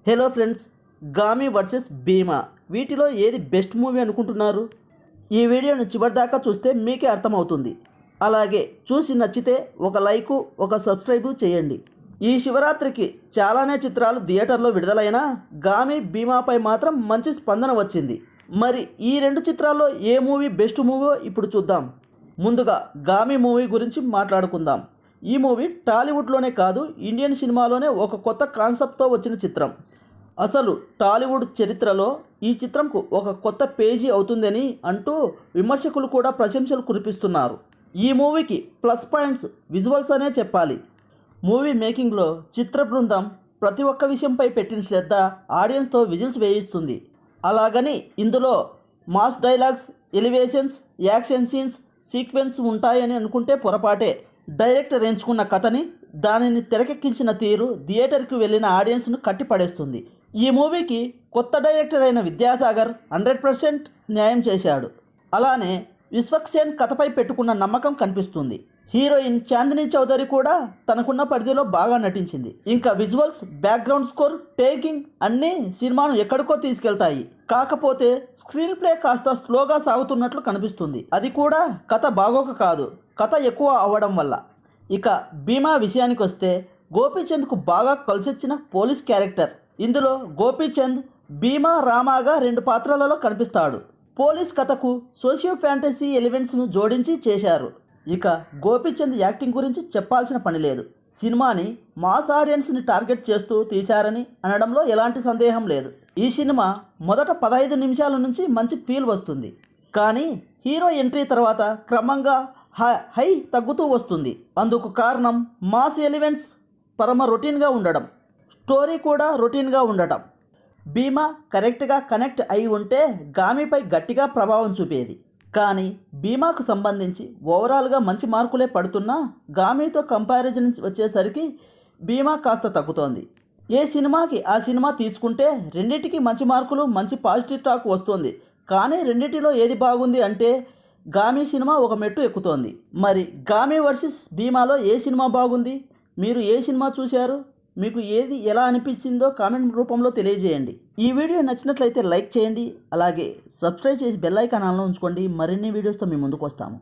Hello friends, Gaami versus భీమా వీటిలో ఏది best movie అనుకుంటున్నారు? ఈ వీడియోను చివరిదాకా చూస్తే మీకే అర్థమవుతుంది. అలాగే చూసి నచ్చితే ఒక లైకు ఒక సబ్స్క్రైబు చేయండి. ఈ శివరాత్రికి చాలానే చిత్రాలు థియేటర్లో విడుదలైనా గామి భీమాపై మాత్రం మంచి స్పందన వచ్చింది. మరి ఈ రెండు చిత్రాల్లో ఏ మూవీ బెస్ట్ మూవీ ఇప్పుడు చూద్దాం. ముందుగా గామి మూవీ గురించి మాట్లాడుకుందాం. ఈ మూవీ టాలీవుడ్లోనే కాదు, ఇండియన్ సినిమాలోనే ఒక కొత్త కాన్సెప్ట్తో వచ్చిన చిత్రం. అసలు టాలీవుడ్ చరిత్రలో ఈ చిత్రంకు ఒక కొత్త పేజీ అవుతుందని అంటూ విమర్శకులు కూడా ప్రశంసలు కురిపిస్తున్నారు. ఈ మూవీకి ప్లస్ పాయింట్స్ విజువల్స్ అనే చెప్పాలి. మూవీ మేకింగ్లో చిత్ర బృందం ప్రతి ఒక్క విషయంపై పెట్టిన శ్రద్ధ ఆడియన్స్తో విజిల్స్ వేయిస్తుంది. అలాగని ఇందులో mass dialogues, elevations, action scenes, sequence ఉంటాయని అనుకుంటే పొరపాటే. డైరెక్టర్ ఎంచుకున్న కథని, దానిని తెరకెక్కించిన తీరు థియేటర్కి వెళ్ళిన ఆడియన్స్ను కట్టిపడేస్తుంది. ఈ మూవీకి కొత్త డైరెక్టర్ అయిన విద్యాసాగర్ 100% న్యాయం చేశాడు. అలానే విశ్వక్సేన్ కథపై పెట్టుకున్న నమ్మకం కనిపిస్తుంది. హీరోయిన్ చాందిని చౌదరి కూడా తనకున్న పరిధిలో బాగా నటించింది. ఇంకా విజువల్స్, బ్యాక్గ్రౌండ్ స్కోర్, టేకింగ్ అన్నీ సినిమాను ఎక్కడికో తీసుకెళ్తాయి. కాకపోతే స్క్రీన్ ప్లే కాస్త స్లోగా సాగుతున్నట్లు కనిపిస్తుంది. అది కూడా కథ బాగోక కాదు, కథ ఎక్కువ అవ్వడం వల్ల. ఇక భీమా విషయానికి వస్తే గోపీచంద్కు బాగా కలిసొచ్చిన పోలీస్ క్యారెక్టర్. ఇందులో గోపీచంద్ భీమా రామాగా 2 పాత్రలలో కనిపిస్తాడు. పోలీస్ కథకు సోషియో ఫ్యాంటసీ ఎలిమెంట్స్ను జోడించి చేశారు. ఇక గోపీచంద్ యాక్టింగ్ గురించి చెప్పాల్సిన పని లేదు. సినిమాని మాస్ ఆడియన్స్ని టార్గెట్ చేస్తూ తీశారని అనడంలో ఎలాంటి సందేహం లేదు. ఈ సినిమా మొదట 15 నిమిషాల నుంచి మంచి ఫీల్ వస్తుంది. కానీ హీరో ఎంట్రీ తర్వాత క్రమంగా హై తగ్గుతూ వస్తుంది. అందుకు కారణం మాస్ ఎలిమెంట్స్ పరమ రొటీన్గా ఉండడం, స్టోరీ కూడా రొటీన్గా ఉండటం. భీమా కరెక్ట్గా కనెక్ట్ అయి ఉంటే గామిపై గట్టిగా ప్రభావం చూపేది. కానీ భీమాకు సంబంధించి ఓవరాల్గా మంచి మార్కులే పడుతున్నా గామితో కంపారిజన్ వచ్చేసరికి భీమా కాస్త తగ్గుతోంది. ఏ సినిమాకి ఆ సినిమా తీసుకుంటే రెండింటికి మంచి మార్కులు, మంచి పాజిటివ్ టాక్ వస్తుంది. కానీ రెండింటిలో ఏది బాగుంది అంటే గామి సినిమా ఒక మెట్టు ఎక్కుతోంది. మరి గామి వర్సెస్ భీమాలో ఏ సినిమా బాగుంది? మీరు ఏ సినిమా చూశారు? మీకు ఏది ఎలా అనిపించిందో కామెంట్ రూపంలో తెలియజేయండి. ఈ వీడియో నచ్చినట్లయితే లైక్ చేయండి. అలాగే సబ్స్క్రైబ్ చేసి బెల్ ఐకాన్ ఆన్లో ఉంచుకోండి. మరిన్ని వీడియోస్తో మీ ముందుకు వస్తాము.